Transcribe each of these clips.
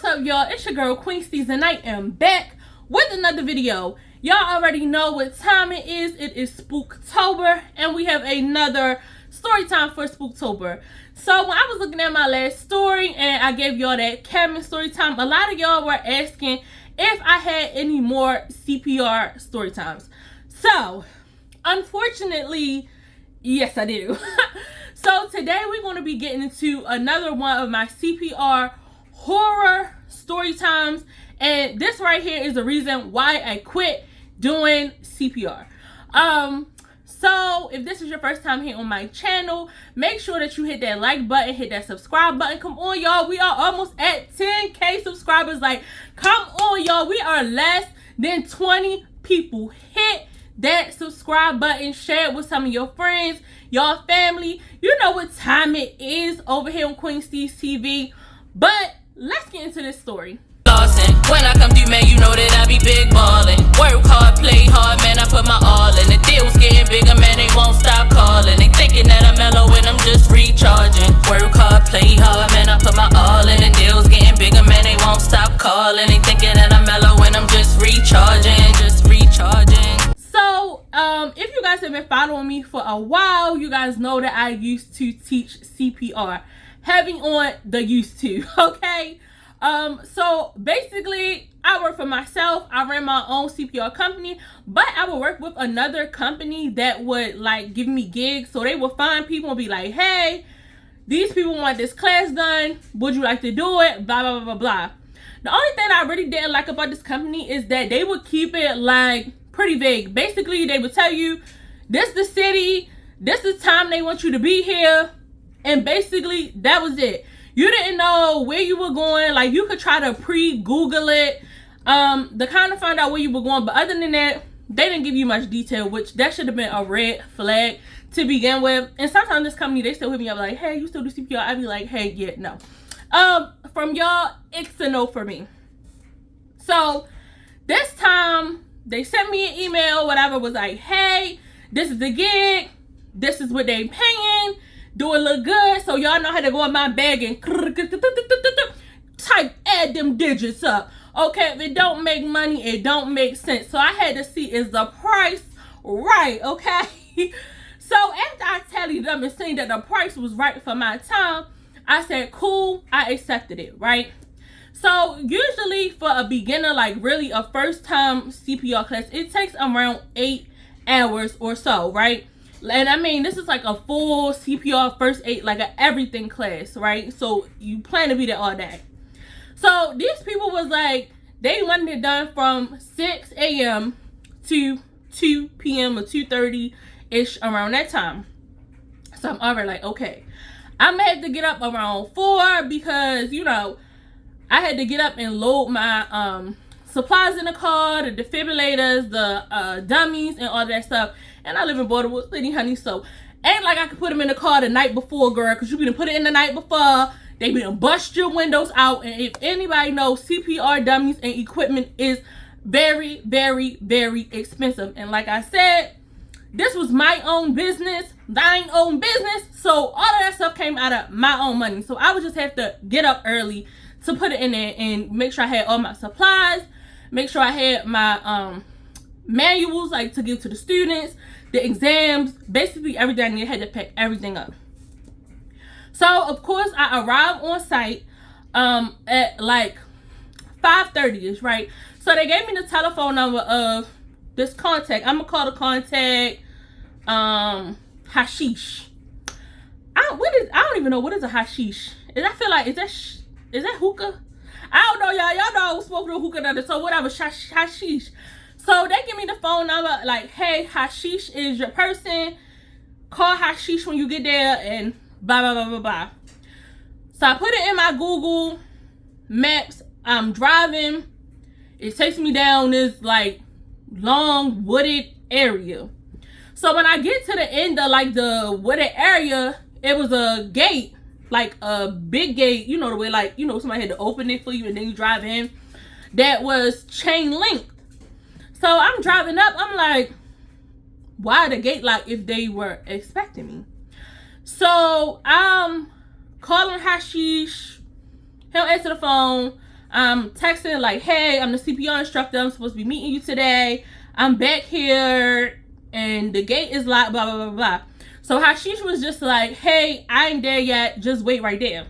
up, y'all? It's your girl QueensteezTV, and I am back with another video. Y'all already know what time it is. It is Spooktober, and we have another story time for Spooktober. So when I was looking at my last story and I gave y'all that cabin story time, a lot of y'all were asking if I had any more CPR story times. So unfortunately, yes, I do. So today we're going to be getting into another one of my CPR horror story times, and this right here is the reason why I quit doing CPR. So if this is your first time here on my channel, make sure that you hit that like button, hit that subscribe button. Come on, y'all, we are almost at 10K subscribers. Like, come on, y'all, we are less than 20 people. Hit that subscribe button, share it with some of your friends, y'all family. You know what time it is over here on QueensteezTV. But let's get into this story. When I come through, man, you know that I be big ballin'. Work hard, play hard, man, I put my all in. The deal's getting bigger, man, they won't stop calling. They thinking that I'm mellow and I'm just recharging. Work hard, play hard, man, I put my all in. The deal's getting bigger, man, they won't stop calling. They thinking that I'm mellow and I'm just recharging, So, if you guys have been following me for a while, you guys know that I used to teach CPR. Having on the used to, okay? So basically, I work for myself. I ran my own CPR company, but I would work with another company that would like give me gigs. So they would find people and be like, hey, these people want this class done. Would you like to do it? Blah, blah, blah, blah, blah. The only thing I really didn't like about this company is that they would keep it like pretty vague. Basically, they would tell you, this the city, this the time they want you to be here. And basically, that was it. You didn't know where you were going. Like, you could try to pre-Google it to kind of find out where you were going. But other than that, they didn't give you much detail, which that should have been a red flag to begin with. And sometimes this company, they still hit me up like, hey, you still do CPR? I'd be like, hey, yeah, no. From y'all, it's a no for me. So this time, they sent me an email, whatever, was like, hey, this is the gig. This is what they paying. Do it look good, so y'all know how to go in my bag and type, add them digits up. Okay, if it don't make money, it don't make sense. So I had to see, is the price right, okay? So after I tallied them and seen that the price was right for my time, I said, cool, I accepted it, right? So usually for a beginner, like really a first time CPR class, it takes around 8 hours or so, right? And I mean, this is like a full CPR first aid, like an everything class, right? So you plan to be there all day. So these people was like, they wanted it done from 6 a.m. to 2 p.m. or 2:30-ish, around that time. So I'm already like, okay, I'm gonna have to get up around 4 because, you know, I had to get up and load my supplies in the car, the defibrillators, the dummies, and all that stuff. And I live in Baltimore City, honey, so ain't like I could put them in the car the night before, girl, because you be to put it in the night before. They be to bust your windows out. And if anybody knows, CPR dummies and equipment is very, very, very expensive. And like I said, this was my own business, thine own business. So all of that stuff came out of my own money. So I would just have to get up early to put it in there and make sure I had all my supplies, make sure I had my manuals, like to give to the students, the exams, basically everything. I had to pack everything up. So of course I arrived on site at like 5:30ish, right? So they gave me the telephone number of this contact. I'm gonna call the contact hashish. I don't even know what is a hashish. I feel like is that hookah? I don't know, y'all know I was smoking a hookah, so whatever, hashish. So they give me the phone number, like, hey, Hashish is your person. Call Hashish when you get there, and blah, blah, blah, blah, blah. So I put it in my Google Maps. I'm driving. It takes me down this, like, long wooded area. So when I get to the end of, like, the wooded area, it was a gate, like a big gate, you know, the way, like, you know, somebody had to open it for you, and then you drive in. That was chain linked. So I'm driving up, I'm like, why the gate locked if they were expecting me? So I'm calling Hashish, he'll answer the phone. I'm texting like, hey, I'm the CPR instructor. I'm supposed to be meeting you today. I'm back here and the gate is locked, blah, blah, blah, blah. So Hashish was just like, hey, I ain't there yet. Just wait right there.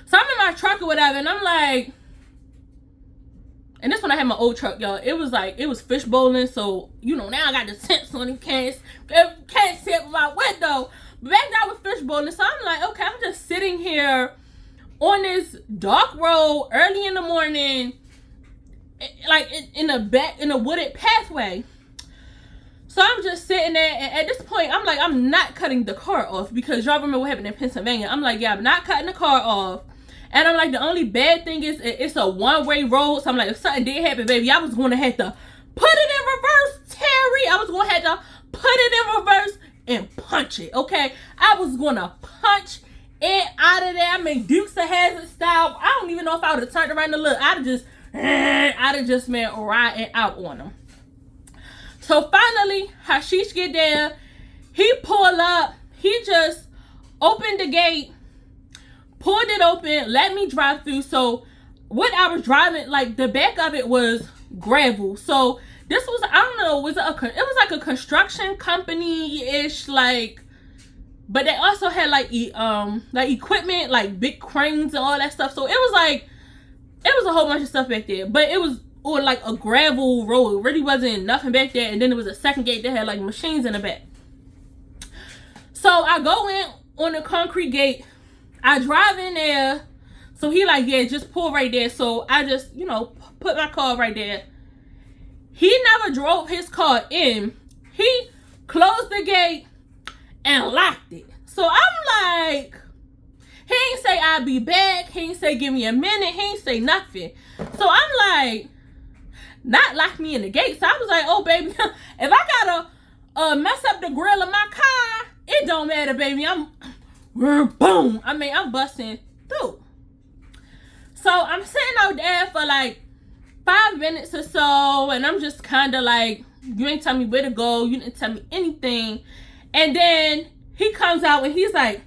So I'm in my truck or whatever, and I'm like, and this when I had my old truck, y'all. It was like, it was fish bowling. So, you know, now I got the tents on. You can't see it from my window. But back then I was fish bowling. So I'm like, okay, I'm just sitting here on this dark road early in the morning, like in a wooded pathway. So I'm just sitting there, and at this point, I'm like, I'm not cutting the car off, because y'all remember what happened in Pennsylvania. I'm like, yeah, I'm not cutting the car off. And I'm like, the only bad thing is it's a one-way road. So I'm like, if something did happen, baby, I was going to have to put it in reverse, Terry. I was going to have to put it in reverse and punch it, okay? I was going to punch it out of there. I mean, Dukes of Hazzard style. I don't even know if I would have turned around to look. I'd have just been riding out on them. So finally, Hashish get there. He pull up. He just opened the gate, pulled it open, let me drive through. So what I was driving, like the back of it was gravel. So this was, I don't know, it was like a construction company-ish, like, but they also had like equipment, like big cranes and all that stuff. So it was a whole bunch of stuff back there, but it was on like a gravel road. It really wasn't nothing back there. And then there was a second gate that had like machines in the back. So I go in on the concrete gate. I drive in there. So he like, yeah, just pull right there. So I just, you know, put my car right there. He never drove his car in. He closed the gate and locked it. So I'm like, he ain't say I'll be back. He ain't say give me a minute. He ain't say nothing. So I'm like, not lock me in the gate. So I was like, oh baby, if I gotta mess up the grill of my car, it don't matter, baby. I'm boom. I mean, I'm busting through. So I'm sitting out there for like 5 minutes or so, and I'm just kind of like, you ain't tell me where to go. You didn't tell me anything. And then he comes out and he's like,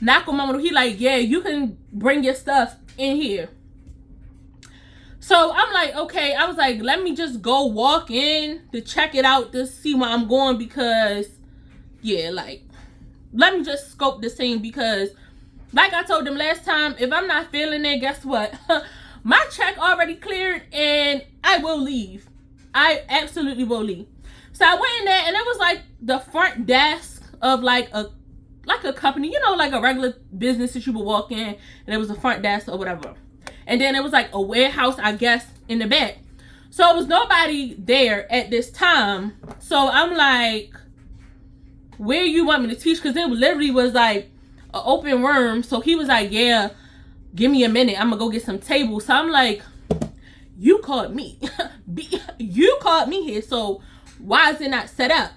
knock on my window. He like, yeah, you can bring your stuff in here. So I'm like, okay. I was like, let me just go walk in to check it out to see where I'm going, because yeah, like, let me just scope the scene, because like I told them last time, if I'm not feeling it, guess what? My check already cleared and I will leave. I absolutely will leave. So I went in there, and it was like the front desk of like a company, you know, like a regular business that you would walk in, and it was a front desk or whatever. And then it was like a warehouse, I guess, in the back. So it was nobody there at this time. So I'm like, where you want me to teach? Because it literally was like an open room. So he was like, yeah, give me a minute. I'm going to go get some tables. So I'm like, you called me. You called me here. So why is it not set up?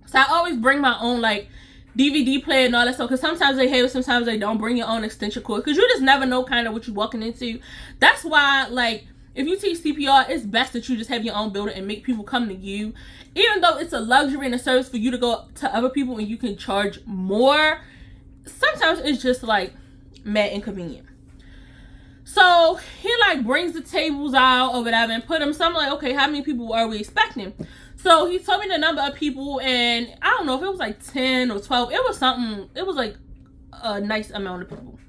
So I always bring my own like DVD player and all that stuff, because sometimes they have it, sometimes they don't. Bring your own extension cord, because you just never know kind of what you're walking into. That's why, like, if you teach CPR, it's best that you just have your own building and make people come to you. Even though it's a luxury and a service for you to go to other people and you can charge more, sometimes it's just like mad inconvenient. So he like brings the tables out or whatever and put them. So I'm like, okay, how many people are we expecting? So he told me the number of people, and I don't know if it was like 10 or 12. It was something, it was like a nice amount of people.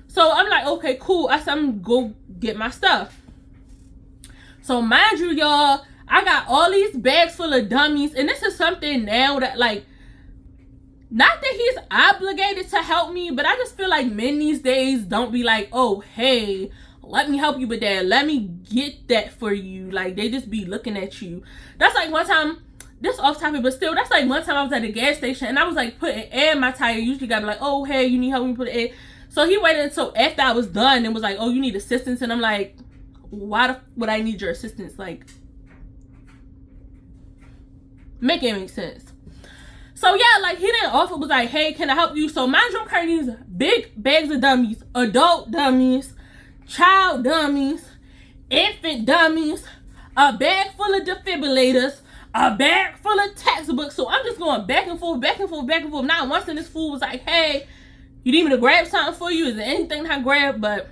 So I'm like, okay, cool. I said, I'm gonna go get my stuff. So mind you, y'all, I got all these bags full of dummies. And this is something now that, like, not that he's obligated to help me, but I just feel like men these days don't be like, oh, hey, let me help you with that. Let me get that for you. Like, they just be looking at you. That's like one time, this off topic, but still, that's like one time I was at a gas station and I was like putting air in my tire. Usually gotta be like, oh, hey, you need help me put air. So he waited until after I was done and was like, oh, you need assistance. And I'm like, why would I need your assistance? Like, make it make sense. So yeah, like, he didn't offer, was like, hey, can I help you? So mind you, I'm carrying these big bags of dummies, adult dummies, child dummies, infant dummies, a bag full of defibrillators, a bag full of textbooks. So I'm just going back and forth, back and forth, back and forth. Not once in this fool was like, hey, you need me to grab something for you? Is there anything I grab? But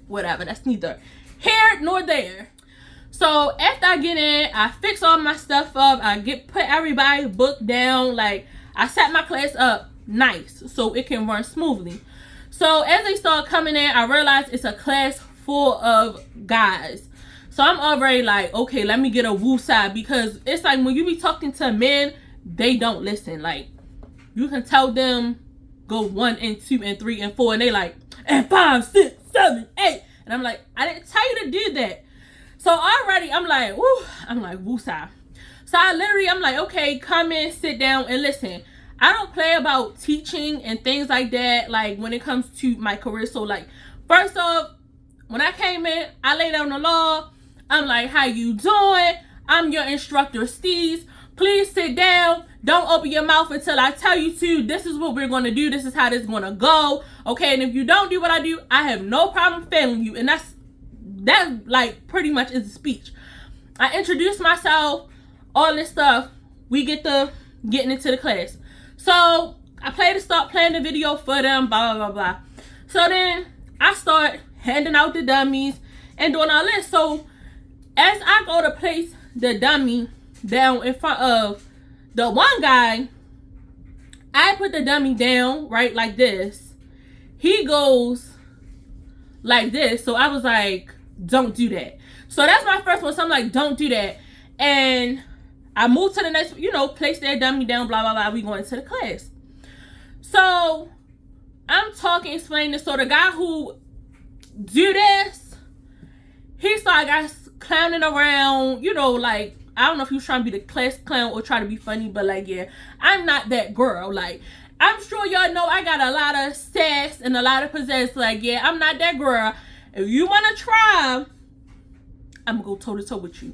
whatever. That's neither here nor there. So after I get in, I fix all my stuff up. I put everybody's book down. Like, I set my class up nice so it can run smoothly. So as they start coming in, I realized it's a class full of guys. So I'm already like, okay, let me get a woo side, because it's like when you be talking to men, they don't listen. Like, you can tell them go 1 and 2 and 3 and 4, and they like, and 5, 6, 7, 8. And I'm like, I didn't tell you to do that. So already I'm like, woo, woosah. So I'm like, okay, come in, sit down, and listen. I don't play about teaching and things like that, like when it comes to my career. So like, first off, when I came in, I laid down the law. I'm like, how you doing? I'm your instructor, Steez. Please sit down. Don't open your mouth until I tell you to. This is what we're going to do. This is how this is going to go. Okay, and if you don't do what I do, I have no problem failing you. And that like pretty much is the speech. I introduce myself, all this stuff. We getting into the class. So I start playing the video for them, blah, blah, blah, blah. So then I start handing out the dummies and doing all this. So as I go to place the dummy down in front of the one guy, I put the dummy down, right, like this. He goes like this. So I was like, don't do that. So that's my first one. So I'm like, don't do that. And I moved to the next, place their dummy down, blah, blah, blah. We going into the class. So I'm talking, explaining this. So the guy who do this, he started clowning around, like, I don't know if he was trying to be the class clown or try to be funny, but like, yeah, I'm not that girl. Like, I'm sure y'all know I got a lot of sass and a lot of pizzazz. Like, yeah, I'm not that girl. If you want to try, I'm going to go toe-to-toe with you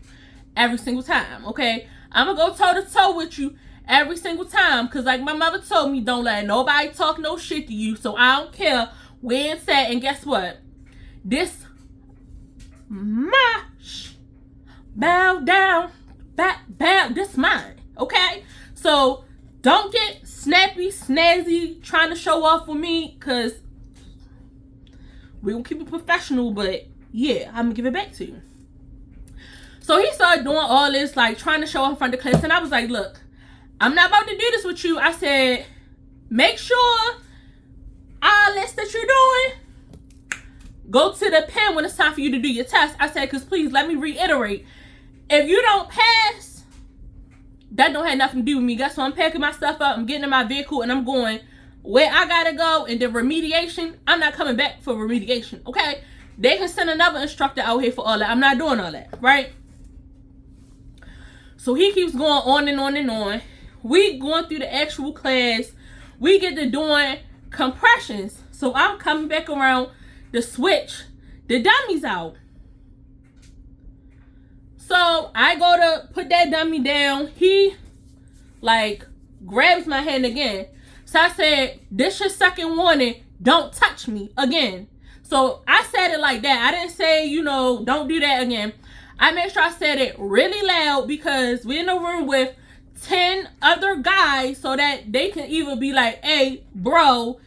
every single time, okay? I'm going to go toe-to-toe with you every single time, because like my mother told me, don't let nobody talk no shit to you, so I don't care where it's at. And guess what? This bow down, bow, this mine, okay? So don't get snappy, snazzy, trying to show off with me, because we're going to keep it professional, but yeah, I'm going to give it back to you. So he started doing all this, like trying to show off in front of the class, and I was like, look, I'm not about to do this with you. I said, make sure all this that you're doing, go to the pen when it's time for you to do your test. I said, because please, let me reiterate, if you don't pass, that don't have nothing to do with me. Guess what? I'm packing my stuff up, I'm getting in my vehicle, and I'm going where I gotta go. And then remediation, I'm not coming back for remediation, okay? They can send another instructor out here for all that. I'm not doing all that, right? So he keeps going on and on and on. We going through the actual class. We get to doing compressions. So I'm coming back around to switch the dummies out. So I go to put that dummy down. He like grabs my hand again. So I said, this your second warning. Don't touch me again. So I said it like that. I didn't say, don't do that again. I made sure I said it really loud, because we're in a room with 10 other guys, so that they can either be like, hey, bro,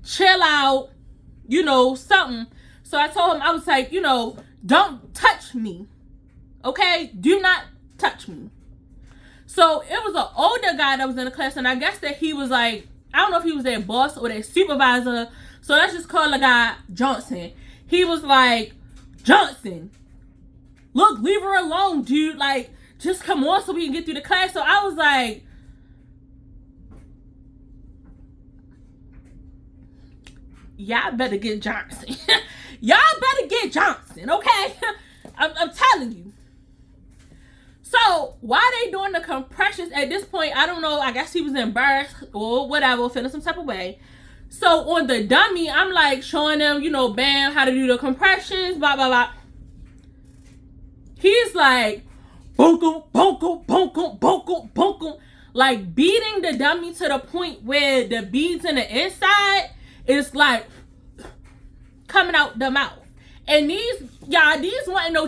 chill out, something. So I told him, I was like, don't touch me. Okay? Do not touch me. So it was an older guy that was in the class, and I guess that he was like, I don't know if he was their boss or their supervisor. So let's just call the guy Johnson. He was like, Johnson, look, leave her alone, dude. Like, just come on so we can get through the class. So I was like, y'all better get Johnson. Y'all better get Johnson, okay? I'm telling you. So while they doing the compressions, at this point, I don't know, I guess he was embarrassed or whatever, feeling some type of way. So on the dummy, I'm like showing them, bam, how to do the compressions, blah, blah, blah. He's like, bonkum, bonkum, bonkum, bonkum, bonkum, like beating the dummy to the point where the beads in the inside is like coming out the mouth. And these wasn't no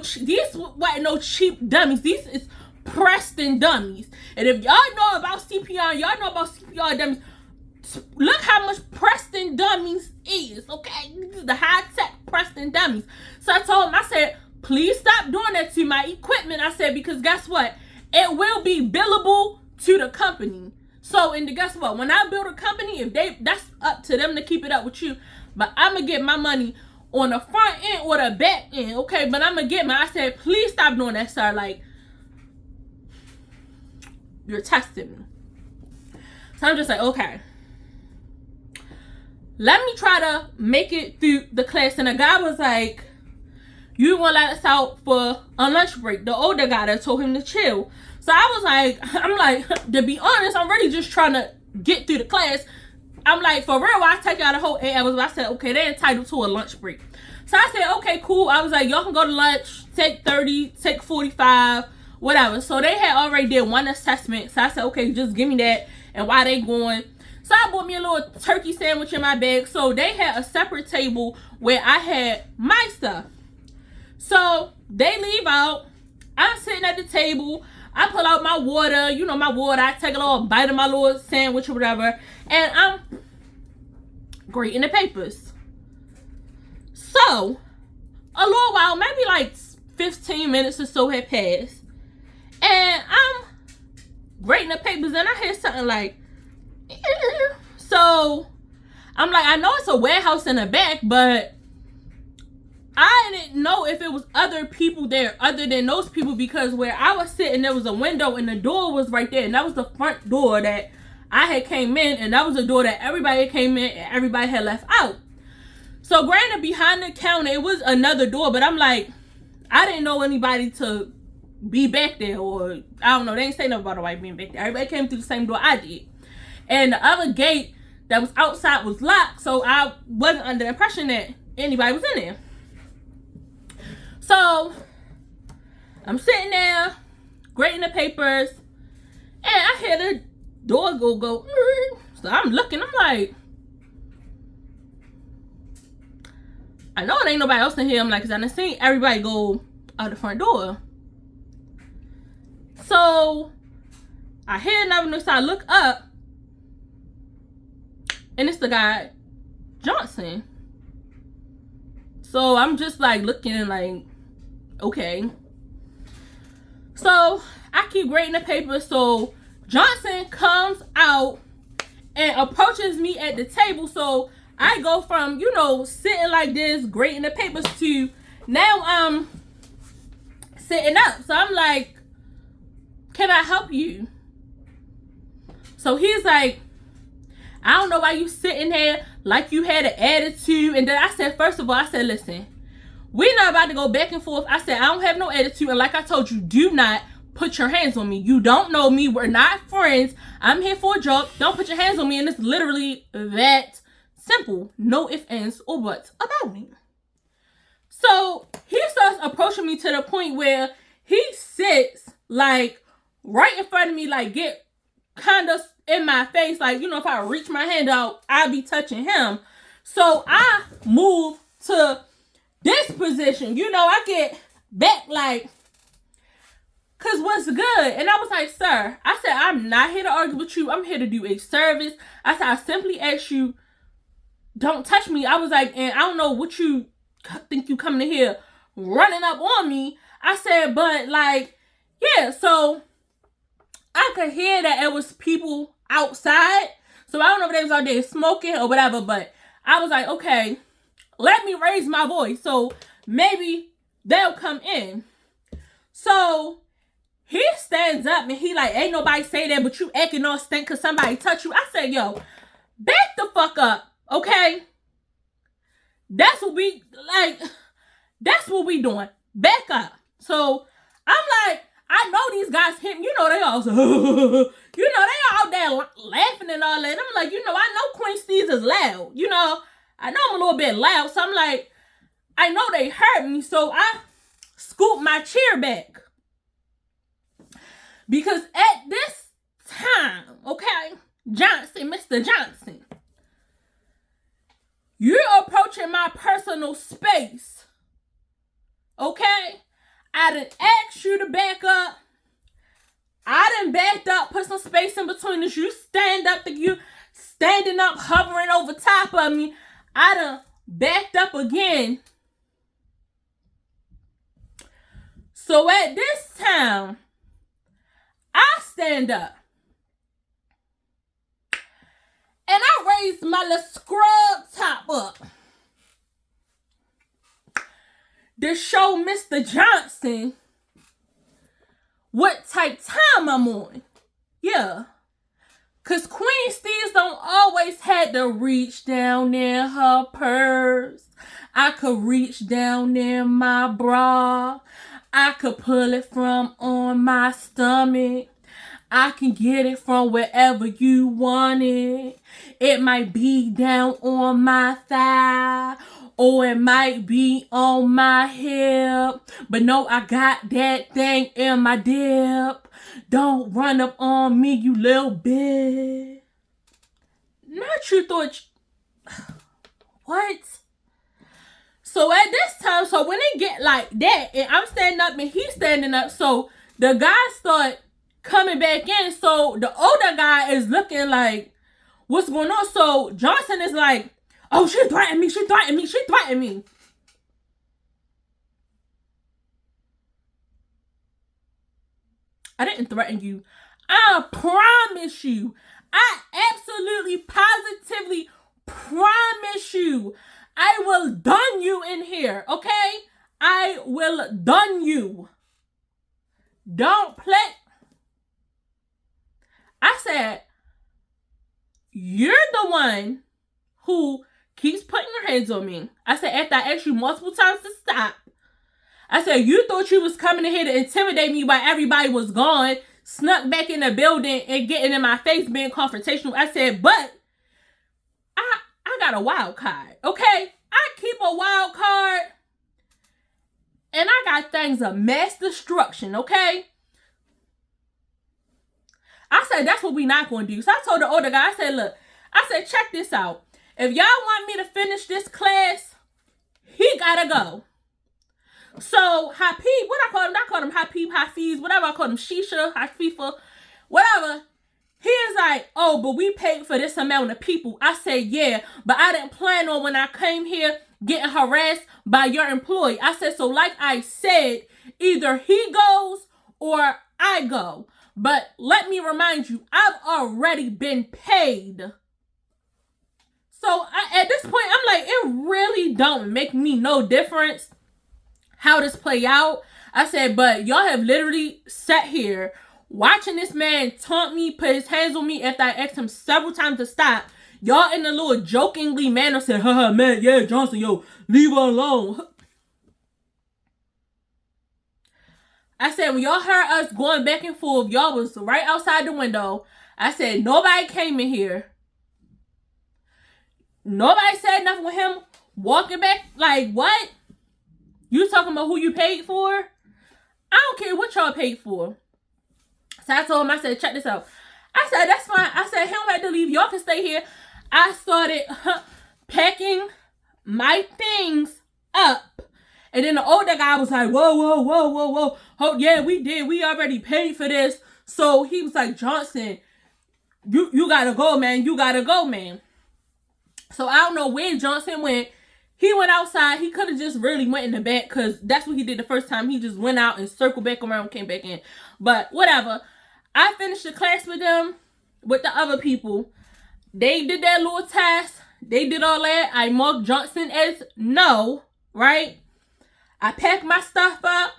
cheap dummies. These is Preston dummies. And if y'all know about CPR, y'all know about CPR dummies. Look how much Preston dummies is, okay? This is the high-tech Preston testing dummies. So I told him, I said, please stop doing that to my equipment. I said, because guess what? It will be billable to the company. So, and guess what? When I build a company, that's up to them to keep it up with you. But I'm going to get my money on the front end or the back end, okay? But I'm going to get I said, please stop doing that, sir. Like, you're testing me. So I'm just like, okay. Let me try to make it through the class. And the guy was like, you want to let us out for a lunch break? The older guy that told him to chill. So I was like, I'm like, to be honest, I'm really just trying to get through the class. I'm like, for real, I take out a whole 8 hours. But I said, okay, they're entitled to a lunch break. So I said, okay, cool. I was like, y'all can go to lunch, take 30, take 45, whatever. So they had already did one assessment. So I said, okay, just give me that. And while they going, so I bought me a little turkey sandwich in my bag. So they had a separate table where I had my stuff. So they leave out. I'm sitting at the table. I pull out my water, you know, my water. I take a little bite of my little sandwich or whatever. And I'm grading the papers. So, a little while, maybe like 15 minutes or so had passed. And I'm grading the papers and I hear something like, so, I'm like, I know it's a warehouse in the back, but I didn't know if it was other people there other than those people, because where I was sitting, there was a window and the door was right there. And that was the front door that I had came in. And that was the door that everybody came in and everybody had left out. So granted, behind the counter, it was another door. But I'm like, I didn't know anybody to be back there. Or, I don't know, they didn't say nothing about nobody being back there. Everybody came through the same door I did. And the other gate that was outside was locked. So I wasn't under the impression that anybody was in there. So, I'm sitting there, grading the papers, and I hear the door go. So I'm looking, I'm like, I know it ain't nobody else in here. I'm like, because I done seen everybody go out the front door. So, I hear another noise, so I look up, and it's the guy, Johnson. So, I'm just like looking like, okay. So I keep grading the paper. So Johnson comes out and approaches me at the table. So I go from, you know, sitting like this, grading the papers, to now I'm sitting up. So I'm like, can I help you? So he's like, I don't know why you sitting here like you had an attitude. And then I said, first of all, I said, listen, we're not about to go back and forth. I said, I don't have no attitude. And like I told you, do not put your hands on me. You don't know me. We're not friends. I'm here for a job. Don't put your hands on me. And it's literally that simple. No ifs, ands, or buts about me. So he starts approaching me to the point where he sits like right in front of me, like get kind of in my face. Like, you know, if I reach my hand out, I'd be touching him. So I move to this position, you know, I get back like, cause what's good? And I was like, sir, I said, I'm not here to argue with you. I'm here to do a service. I said, I simply asked you, don't touch me. I was like, and I don't know what you think you coming in here running up on me. I said, but like, yeah, so I could hear that it was people outside. So I don't know if they was out there smoking or whatever, but I was like, okay, let me raise my voice so maybe they'll come in. So he stands up and he like, ain't nobody say that, but you acting all stink because somebody touched you. I said, yo, back the fuck up, okay? That's what we, like, that's what we doing. Back up. So I'm like, I know these guys hit me. You know, they all, you know, they all there laughing and all that. I'm like, you know, I know QueensteezTV is loud. You know, I know I'm a little bit loud. So I'm like, I know they heard me. So I scooped my chair back. Because at this time, okay, Johnson, Mr. Johnson, you're approaching my personal space. Okay? I done asked you to back up. I done backed up, put some space in between us. You standing up, hovering over top of me. I done backed up again. So at this time, I stand up. And I raise my little scrub top up to show Mr. Johnson what type time I'm on. Yeah. Because Queen Steez don't always have to reach down in her purse. I could reach down in my bra. I could pull it from on my stomach. I can get it from wherever you want it. It might be down on my thigh, or it might be on my hip. But no, I got that thing in my dip. Don't run up on me, you little bitch. Not you thought what? So at this time, so when it get like that, and I'm standing up and he's standing up, so the guys start coming back in. So the older guy is looking like, what's going on? So Johnson is like, oh, she threatened me, she threatened me, she threatened me. I didn't threaten you. I promise you. I absolutely, positively promise you. I will done you in here, okay? I will done you. Don't play. I said, you're the one who keeps putting your hands on me. I said, after I asked you multiple times to stop, I said, you thought you was coming in here to intimidate me while everybody was gone, snuck back in the building and getting in my face, being confrontational. I said, but I got a wild card, okay? I keep a wild card, and I got things of mass destruction, okay? I said, that's what we not going to do. So I told the older guy, I said, look, I said, check this out. If y'all want me to finish this class, he gotta go. So Hapeeb, what I call him? I called him Hapeeb, Hafiz, whatever I called him, Shisha, Hafifa, whatever. He is like, oh, but we paid for this amount of people. I said, yeah, but I didn't plan on when I came here getting harassed by your employee. I said, so like I said, either he goes or I go. But let me remind you, I've already been paid. So at this point, I'm like, it really don't make me no difference how this play out. I said, but y'all have literally sat here watching this man taunt me, put his hands on me after I asked him several times to stop. Y'all in a little jokingly manner said, haha, man, yeah, Johnson, yo, leave her alone. I said, when y'all heard us going back and forth, y'all was right outside the window. I said, nobody came in here. Nobody said nothing with him walking back. Like, what? You talking about who you paid for? I don't care what y'all paid for. So I told him, I said, check this out. I said, that's fine. I said, he don't have to leave. Y'all can stay here. I started packing my things up. And then the older guy was like, whoa, whoa, whoa, whoa, whoa. Oh, yeah, we did. We already paid for this. So he was like, Johnson, you gotta go, man. You gotta go, man. So I don't know where Johnson went. He went outside. He could have just really went in the back because that's what he did the first time. He just went out and circled back around and came back in. But whatever. I finished the class with them, with the other people. They did their little task. They did all that. I marked Johnson as no, right? I packed my stuff up.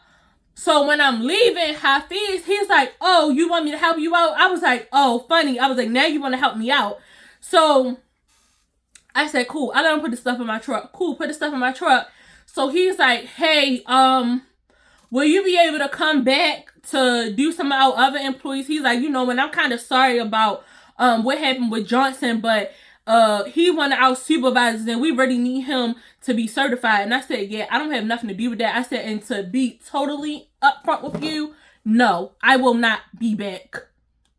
So when I'm leaving, Hafiz, he's like, oh, you want me to help you out? I was like, oh, funny. I was like, now you want to help me out. So I said, cool. I let him put the stuff in my truck. Cool, put the stuff in my truck. So he's like, hey, will you be able to come back to do some of our other employees? He's like, you know, and I'm kind of sorry about what happened with Johnson, but he one of our supervisors and we really need him to be certified. And I said, yeah, I don't have nothing to do with that. I said, and to be totally upfront with you, no, I will not be back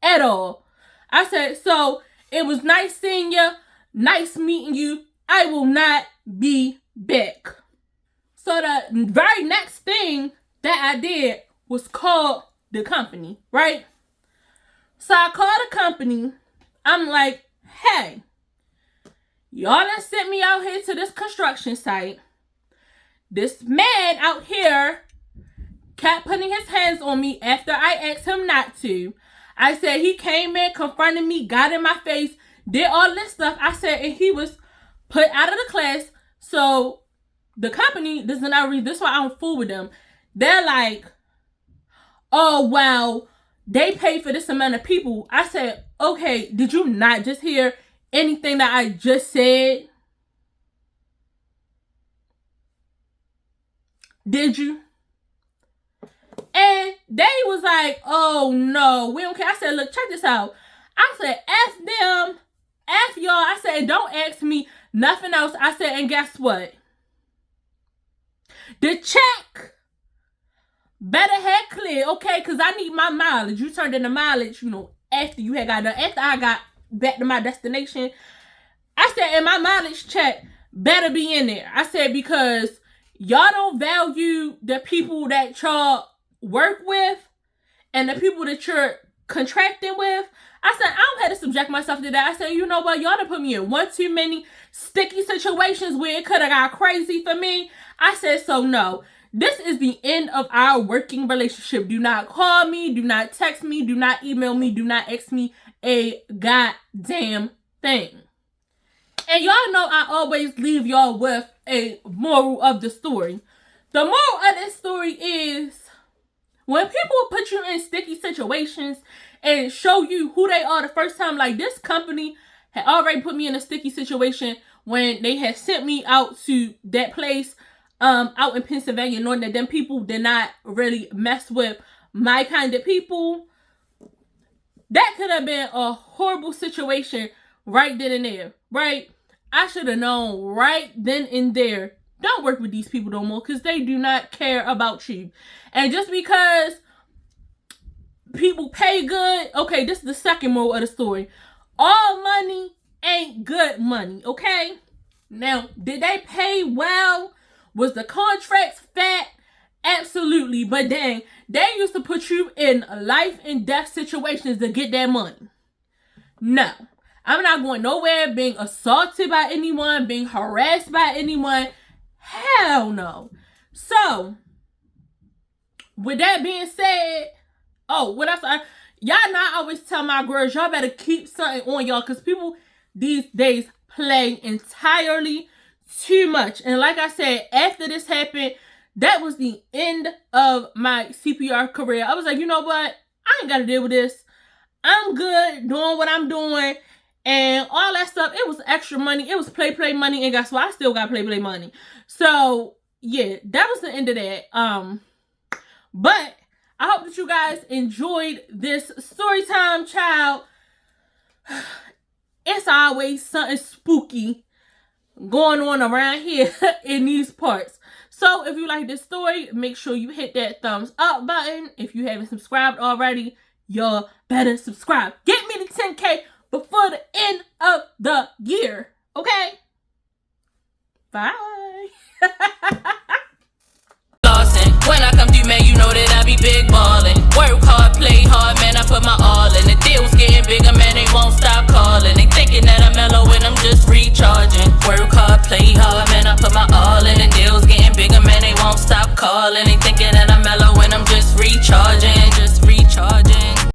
at all. I said, so it was nice seeing you. Nice meeting you. I will not be back. So the very next thing that I did was call the company, right? So I called the company. I'm like, hey, y'all done sent me out here to this construction site. This man out here kept putting his hands on me after I asked him not to. I said he came in, confronted me, got in my face, did all this stuff. I said, and he was put out of the class. So the company, this is another reason, this is why I don't fool with them. They're like, oh, well, they pay for this amount of people. I said, okay, did you not just hear anything that I just said? Did you? And they was like, oh no, we don't care. I said, look, check this out. I said, F them, F y'all. I said, don't ask me nothing else. I said, and guess what? The check better head clear, okay? Because I need my mileage. You turned in the mileage, you know, after you had got done. After I got back to my destination. I said, and my mileage check better be in there. I said, because y'all don't value the people that y'all work with and the people that you're contracting with. I said, I don't have to subject myself to that. I said, you know what? Y'all done put me in one too many sticky situations where it could have got crazy for me. I said, so no. This is the end of our working relationship. Do not call me. Do not text me. Do not email me. Do not ask me a goddamn thing. And y'all know I always leave y'all with a moral of the story. The moral of this story is when people put you in sticky situations and show you who they are the first time, like this company had already put me in a sticky situation when they had sent me out to that place out in Pennsylvania, knowing that them people did not really mess with my kind of people. That could have been a horrible situation right then and there, right? I should have known right then and there, don't work with these people no more because they do not care about you. And just because people pay good, okay, this is the second moral of the story. All money ain't good money, okay? Now, did they pay well? Was the contracts fat? Absolutely. But dang, they used to put you in life and death situations to get that money. No. I'm not going nowhere being assaulted by anyone, being harassed by anyone. Hell no. So, with that being said, oh, what else? Y'all know I always tell my girls, y'all better keep something on y'all because people these days play entirely too much. And like I said, after this happened, that was the end of my CPR career. I was like, you know what? I ain't got to deal with this. I'm good doing what I'm doing. And all that stuff, it was extra money. It was play money. And guess what? I still got play money. So, yeah, that was the end of that. But I hope that you guys enjoyed this story time, child. It's always something spooky going on around here in these parts. So, if you like this story, make sure you hit that thumbs up button. If you haven't subscribed already, y'all better subscribe. Get me to 10K before the end of the year.